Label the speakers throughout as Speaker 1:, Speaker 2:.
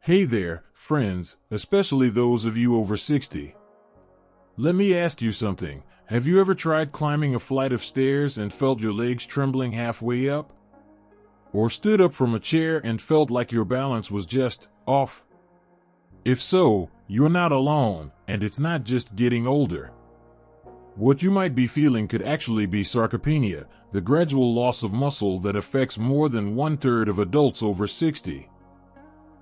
Speaker 1: Hey there, friends, especially those of you over 60. Let me ask you something. Have you ever tried climbing a flight of stairs and felt your legs trembling halfway up? Or stood up from a chair and felt like your balance was just off? If so, you're not alone, and it's not just getting older. What you might be feeling could actually be sarcopenia, the gradual loss of muscle that affects more than 1/3 of adults over 60.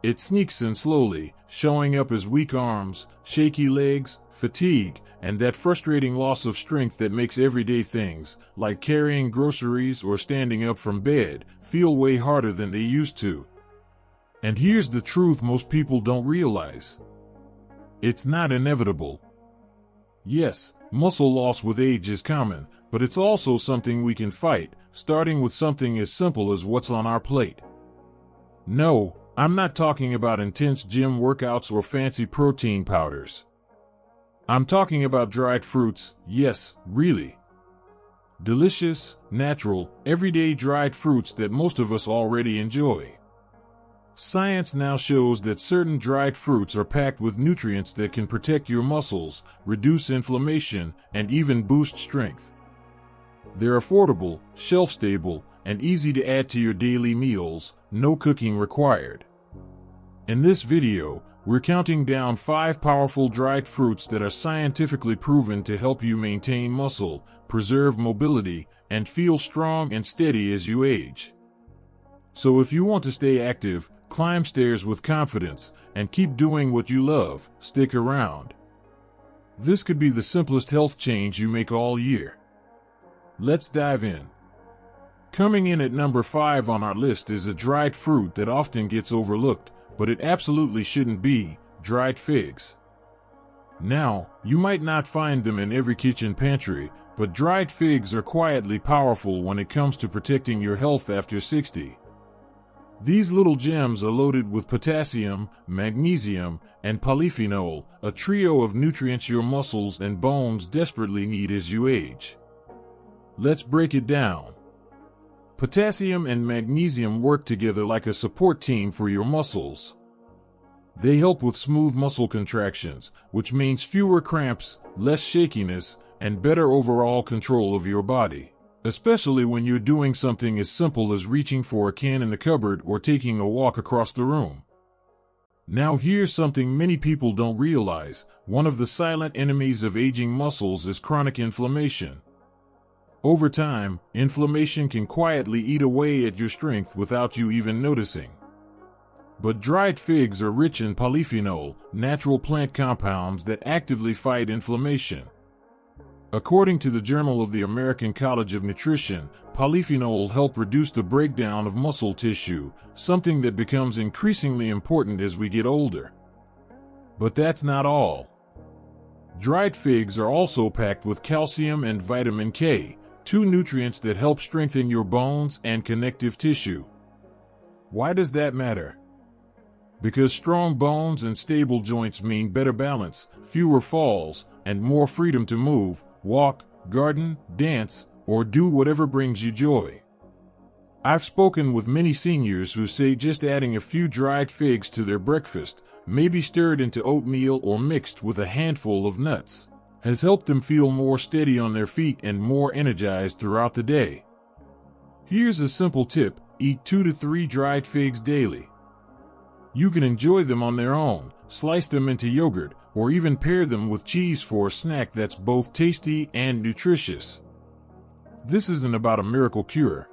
Speaker 1: It sneaks in slowly, showing up as weak arms, shaky legs, fatigue, and that frustrating loss of strength that makes everyday things, like carrying groceries or standing up from bed, feel way harder than they used to. And here's the truth most people don't realize. It's not inevitable. Yes, muscle loss with age is common, but it's also something we can fight, starting with something as simple as what's on our plate. No, I'm not talking about intense gym workouts or fancy protein powders. I'm talking about dried fruits, yes, really. Delicious, natural, everyday dried fruits that most of us already enjoy. Science now shows that certain dried fruits are packed with nutrients that can protect your muscles, reduce inflammation, and even boost strength. They're affordable, shelf-stable, and easy to add to your daily meals, no cooking required. In this video, we're counting down 5 powerful dried fruits that are scientifically proven to help you maintain muscle, preserve mobility, and feel strong and steady as you age. So if you want to stay active, climb stairs with confidence, and keep doing what you love, stick around. This could be the simplest health change you make all year. Let's dive in. Coming in at number 5 on our list is a dried fruit that often gets overlooked, but it absolutely shouldn't be: dried figs. Now, you might not find them in every kitchen pantry, but dried figs are quietly powerful when it comes to protecting your health after 60. These little gems are loaded with potassium, magnesium, and polyphenol, a trio of nutrients your muscles and bones desperately need as you age. Let's break it down. Potassium and magnesium work together like a support team for your muscles. They help with smooth muscle contractions, which means fewer cramps, less shakiness, and better overall control of your body, especially when you're doing something as simple as reaching for a can in the cupboard or taking a walk across the room. Now here's something many people don't realize: one of the silent enemies of aging muscles is chronic inflammation. Over time, inflammation can quietly eat away at your strength without you even noticing. But dried figs are rich in polyphenol, natural plant compounds that actively fight inflammation. According to the Journal of the American College of Nutrition, polyphenol help reduce the breakdown of muscle tissue, something that becomes increasingly important as we get older. But that's not all. Dried figs are also packed with calcium and vitamin K, 2 nutrients that help strengthen your bones and connective tissue. Why does that matter? Because strong bones and stable joints mean better balance, fewer falls, and more freedom to move, walk, garden, dance, or do whatever brings you joy. I've spoken with many seniors who say just adding a few dried figs to their breakfast, maybe stirred into oatmeal or mixed with a handful of nuts, has helped them feel more steady on their feet and more energized throughout the day. Here's a simple tip: eat 2 to 3 dried figs daily. You can enjoy them on their own, slice them into yogurt, or even pair them with cheese for a snack that's both tasty and nutritious. This isn't about a miracle cure.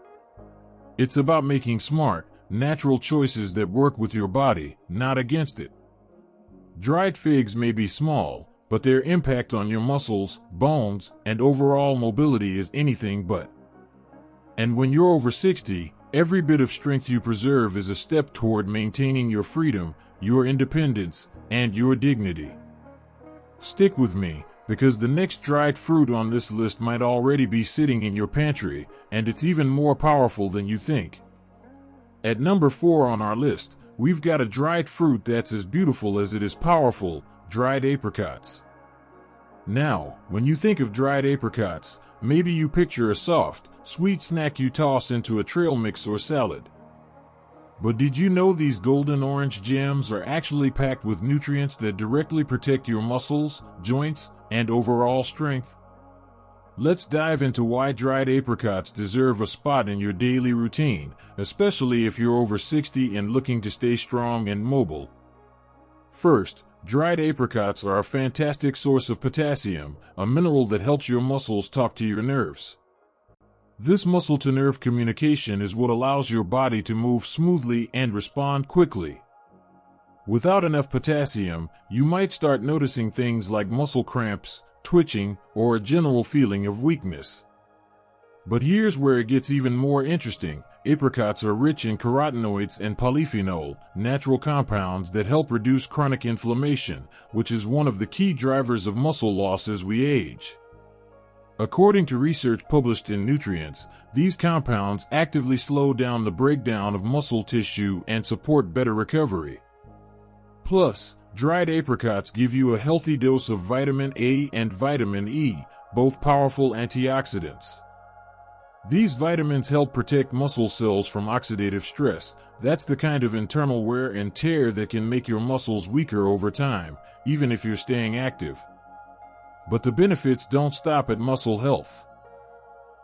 Speaker 1: It's about making smart, natural choices that work with your body, not against it. Dried figs may be small, but their impact on your muscles, bones, and overall mobility is anything but. And when you're over 60, every bit of strength you preserve is a step toward maintaining your freedom, your independence, and your dignity. Stick with me, because the next dried fruit on this list might already be sitting in your pantry, and it's even more powerful than you think. At number 4 on our list, we've got a dried fruit that's as beautiful as it is powerful: dried apricots. Now, when you think of dried apricots, maybe you picture a soft, sweet snack you toss into a trail mix or salad. But did you know these golden orange gems are actually packed with nutrients that directly protect your muscles, joints, and overall strength? Let's dive into why dried apricots deserve a spot in your daily routine, especially if you're over 60 and looking to stay strong and mobile. First, dried apricots are a fantastic source of potassium, a mineral that helps your muscles talk to your nerves. This muscle-to-nerve communication is what allows your body to move smoothly and respond quickly. Without enough potassium, you might start noticing things like muscle cramps, twitching, or a general feeling of weakness. But here's where it gets even more interesting. Apricots are rich in carotenoids and polyphenol, natural compounds that help reduce chronic inflammation, which is one of the key drivers of muscle loss as we age. According to research published in Nutrients, these compounds actively slow down the breakdown of muscle tissue and support better recovery. Plus, dried apricots give you a healthy dose of vitamin A and vitamin E, both powerful antioxidants. These vitamins help protect muscle cells from oxidative stress. That's the kind of internal wear and tear that can make your muscles weaker over time, even if you're staying active. But the benefits don't stop at muscle health.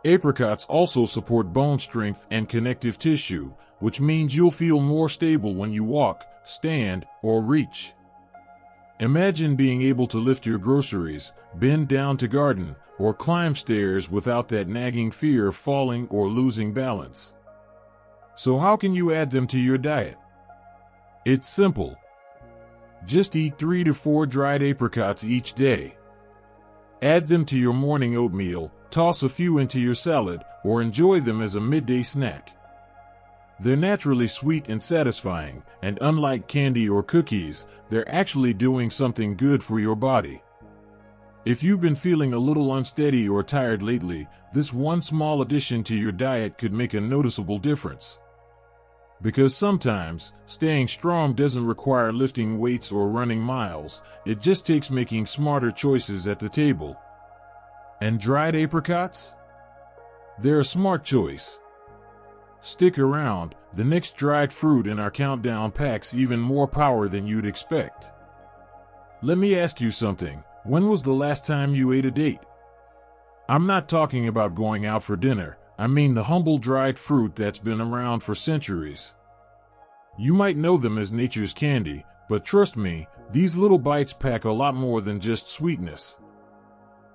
Speaker 1: Apricots also support bone strength and connective tissue, which means you'll feel more stable when you walk, stand, or reach. Imagine being able to lift your groceries, bend down to garden, or climb stairs without that nagging fear of falling or losing balance. So how can you add them to your diet? It's simple. Just eat 3 to 4 dried apricots each day. Add them to your morning oatmeal, toss a few into your salad, or enjoy them as a midday snack. They're naturally sweet and satisfying, and unlike candy or cookies, they're actually doing something good for your body. If you've been feeling a little unsteady or tired lately, this one small addition to your diet could make a noticeable difference. Because sometimes, staying strong doesn't require lifting weights or running miles, it just takes making smarter choices at the table. And dried apricots? They're a smart choice. Stick around, the next dried fruit in our countdown packs even more power than you'd expect. Let me ask you something, when was the last time you ate a date? I'm not talking about going out for dinner, I mean the humble dried fruit that's been around for centuries. You might know them as nature's candy, but trust me, these little bites pack a lot more than just sweetness.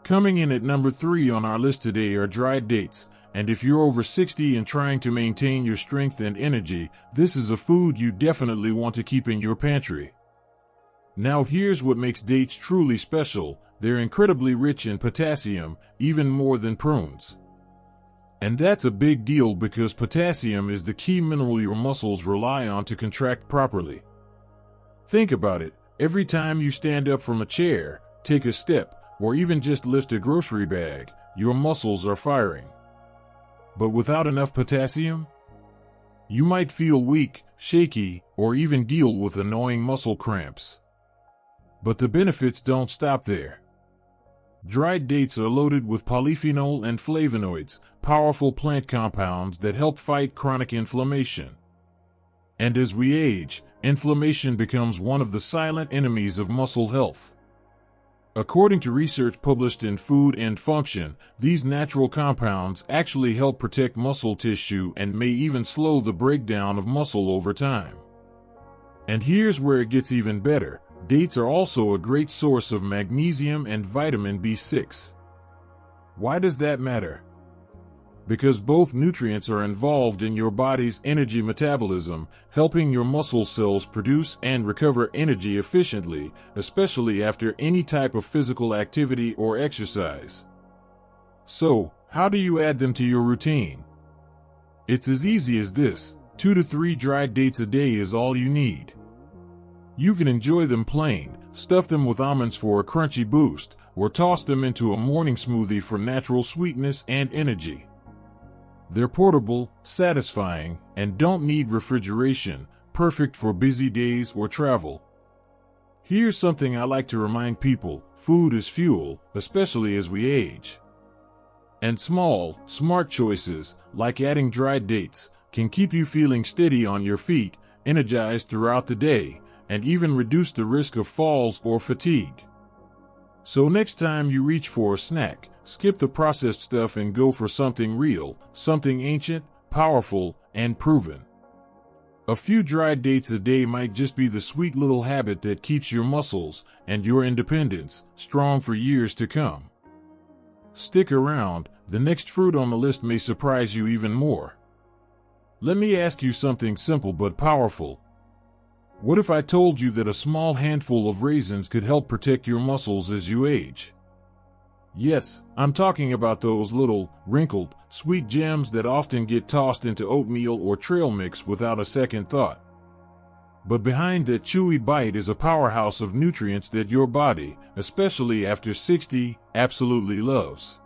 Speaker 1: Coming in at number 3 on our list today are dried dates, and if you're over 60 and trying to maintain your strength and energy, this is a food you definitely want to keep in your pantry. Now here's what makes dates truly special. They're incredibly rich in potassium, even more than prunes. And that's a big deal because potassium is the key mineral your muscles rely on to contract properly. Think about it, every time you stand up from a chair, take a step, or even just lift a grocery bag, your muscles are firing. But without enough potassium, you might feel weak, shaky, or even deal with annoying muscle cramps. But the benefits don't stop there. Dried dates are loaded with polyphenol and flavonoids, powerful plant compounds that help fight chronic inflammation. And as we age, inflammation becomes one of the silent enemies of muscle health. According to research published in Food and Function, these natural compounds actually help protect muscle tissue and may even slow the breakdown of muscle over time. And here's where it gets even better. Dates are also a great source of magnesium and vitamin B6. Why does that matter? Because both nutrients are involved in your body's energy metabolism, helping your muscle cells produce and recover energy efficiently, especially after any type of physical activity or exercise. So, how do you add them to your routine? It's as easy as this. 2 to 3 dried dates a day is all you need. You can enjoy them plain, stuff them with almonds for a crunchy boost, or toss them into a morning smoothie for natural sweetness and energy. They're portable, satisfying, and don't need refrigeration, perfect for busy days or travel. Here's something I like to remind people: food is fuel, especially as we age. And small, smart choices, like adding dried dates, can keep you feeling steady on your feet, energized throughout the day, and even reduce the risk of falls or fatigue. So next time you reach for a snack, skip the processed stuff and go for something real, something ancient, powerful, and proven. A few dried dates a day might just be the sweet little habit that keeps your muscles and your independence strong for years to come. Stick around, the next fruit on the list may surprise you even more. Let me ask you something simple but powerful. What if I told you that a small handful of raisins could help protect your muscles as you age? Yes, I'm talking about those little, wrinkled, sweet gems that often get tossed into oatmeal or trail mix without a second thought. But behind that chewy bite is a powerhouse of nutrients that your body, especially after 60, absolutely loves.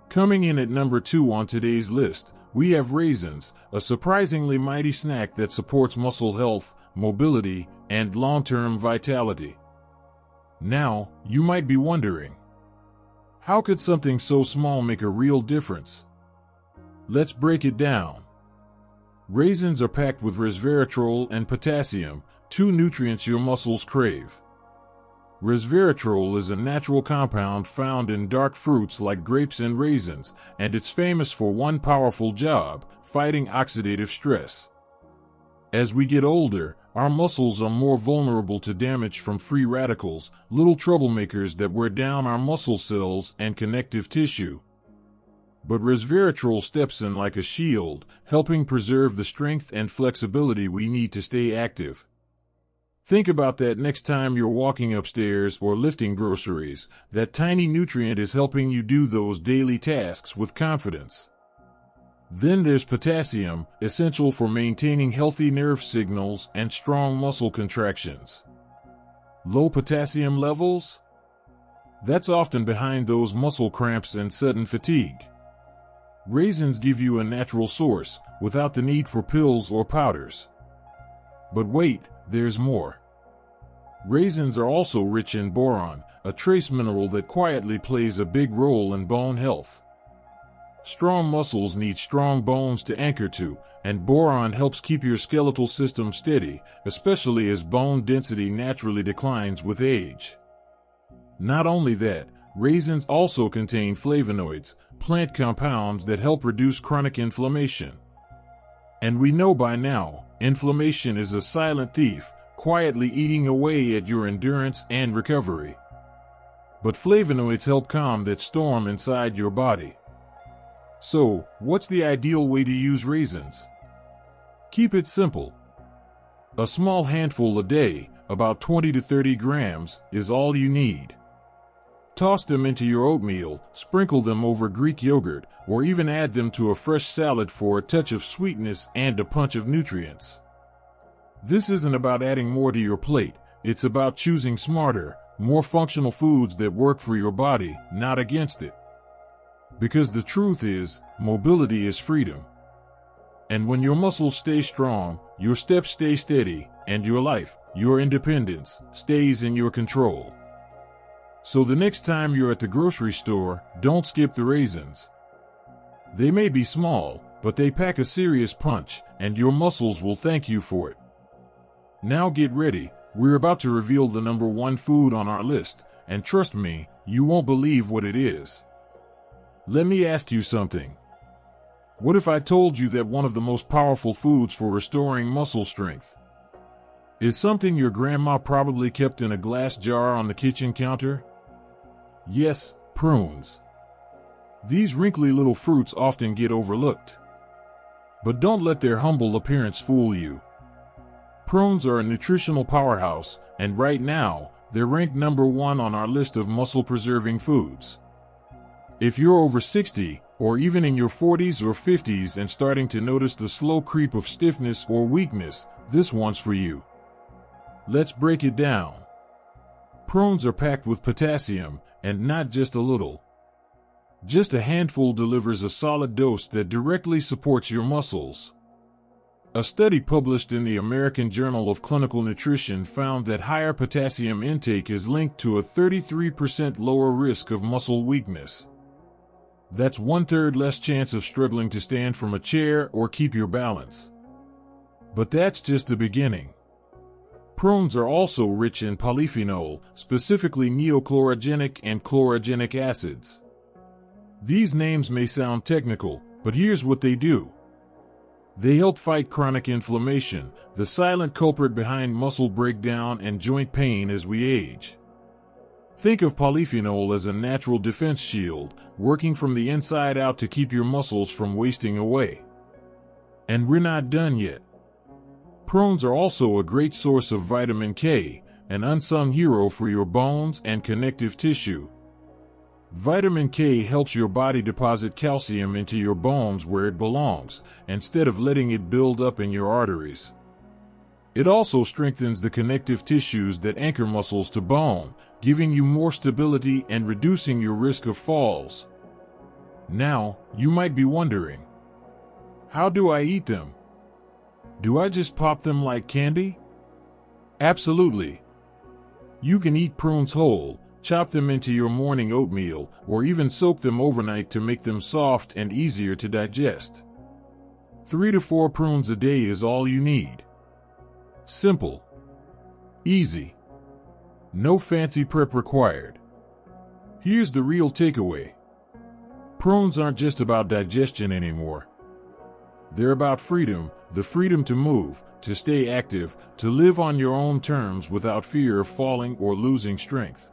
Speaker 1: Coming in at number 2 on today's list, we have raisins, a surprisingly mighty snack that supports muscle health, mobility, and long-term vitality. Now, you might be wondering, how could something so small make a real difference? Let's break it down. Raisins are packed with resveratrol and potassium, 2 nutrients your muscles crave. Resveratrol is a natural compound found in dark fruits like grapes and raisins, and it's famous for one powerful job: fighting oxidative stress. As we get older, our muscles are more vulnerable to damage from free radicals, little troublemakers that wear down our muscle cells and connective tissue. But resveratrol steps in like a shield, helping preserve the strength and flexibility we need to stay active. Think about that next time you're walking upstairs or lifting groceries. That tiny nutrient is helping you do those daily tasks with confidence. Then there's potassium, essential for maintaining healthy nerve signals and strong muscle contractions. Low potassium levels? That's often behind those muscle cramps and sudden fatigue. Raisins give you a natural source, without the need for pills or powders. But wait, there's more. Raisins are also rich in boron, a trace mineral that quietly plays a big role in bone health. Strong muscles need strong bones to anchor to, and boron helps keep your skeletal system steady, especially as bone density naturally declines with age. Not only that, raisins also contain flavonoids, plant compounds that help reduce chronic inflammation. And we know by now, inflammation is a silent thief, quietly eating away at your endurance and recovery. But flavonoids help calm that storm inside your body. So, what's the ideal way to use raisins? Keep it simple. A small handful a day, about 20 to 30 grams, is all you need. Toss them into your oatmeal, sprinkle them over Greek yogurt, or even add them to a fresh salad for a touch of sweetness and a punch of nutrients. This isn't about adding more to your plate, it's about choosing smarter, more functional foods that work for your body, not against it. Because the truth is, mobility is freedom. And when your muscles stay strong, your steps stay steady, and your life, your independence, stays in your control. So the next time you're at the grocery store, don't skip the raisins. They may be small, but they pack a serious punch, and your muscles will thank you for it. Now get ready, we're about to reveal the number 1 food on our list, and trust me, you won't believe what it is. Let me ask you something. What if I told you that one of the most powerful foods for restoring muscle strength is something your grandma probably kept in a glass jar on the kitchen counter? Yes, prunes. These wrinkly little fruits often get overlooked. But don't let their humble appearance fool you. Prunes are a nutritional powerhouse, and right now, they're ranked number 1 on our list of muscle-preserving foods. If you're over 60, or even in your 40s or 50s and starting to notice the slow creep of stiffness or weakness, this one's for you. Let's break it down. Prunes are packed with potassium, and not just a little. Just a handful delivers a solid dose that directly supports your muscles. A study published in the American Journal of Clinical Nutrition found that higher potassium intake is linked to a 33% lower risk of muscle weakness. That's 1/3 less chance of struggling to stand from a chair or keep your balance. But that's just the beginning. Prunes are also rich in polyphenol, specifically neochlorogenic and chlorogenic acids. These names may sound technical, but here's what they do. They help fight chronic inflammation, the silent culprit behind muscle breakdown and joint pain as we age. Think of polyphenol as a natural defense shield, working from the inside out to keep your muscles from wasting away. And we're not done yet. Prunes are also a great source of vitamin K, an unsung hero for your bones and connective tissue. Vitamin K helps your body deposit calcium into your bones where it belongs, instead of letting it build up in your arteries. It also strengthens the connective tissues that anchor muscles to bone, giving you more stability and reducing your risk of falls. Now, you might be wondering, how do I eat them? Do I just pop them like candy? Absolutely. You can eat prunes whole, chop them into your morning oatmeal, or even soak them overnight to make them soft and easier to digest. 3 to 4 prunes a day is all you need. Simple. Easy. No fancy prep required. Here's the real takeaway. Prunes aren't just about digestion anymore. They're about freedom, the freedom to move, to stay active, to live on your own terms without fear of falling or losing strength.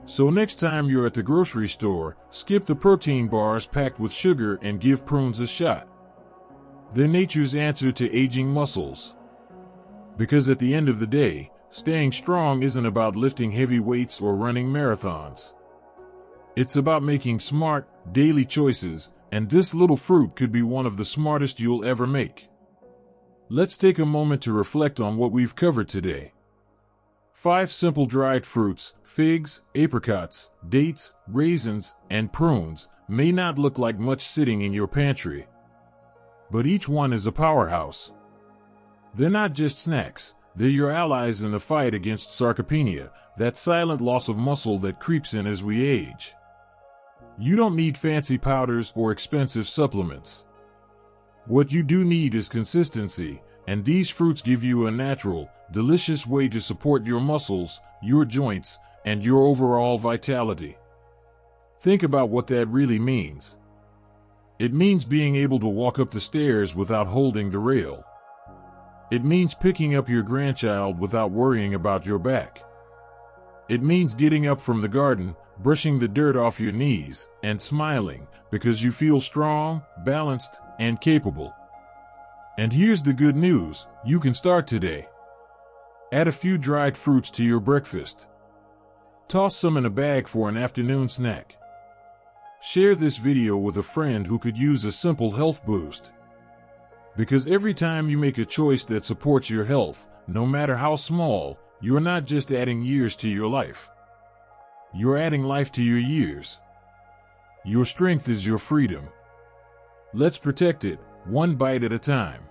Speaker 1: So next time you're at the grocery store, skip the protein bars packed with sugar and give prunes a shot. They're nature's answer to aging muscles. Because at the end of the day, staying strong isn't about lifting heavy weights or running marathons. It's about making smart, daily choices, and this little fruit could be one of the smartest you'll ever make. Let's take a moment to reflect on what we've covered today. 5 simple dried fruits, figs, apricots, dates, raisins, and prunes, may not look like much sitting in your pantry. But each one is a powerhouse. They're not just snacks, they're your allies in the fight against sarcopenia, that silent loss of muscle that creeps in as we age. You don't need fancy powders or expensive supplements. What you do need is consistency, and these fruits give you a natural, delicious way to support your muscles, your joints, and your overall vitality. Think about what that really means. It means being able to walk up the stairs without holding the rail. It means picking up your grandchild without worrying about your back. It means getting up from the garden, brushing the dirt off your knees, and smiling because you feel strong, balanced, and capable. And here's the good news, you can start today. Add a few dried fruits to your breakfast. Toss some in a bag for an afternoon snack. Share this video with a friend who could use a simple health boost. Because every time you make a choice that supports your health, no matter how small, you're not just adding years to your life. You're adding life to your years. Your strength is your freedom. Let's protect it, one bite at a time.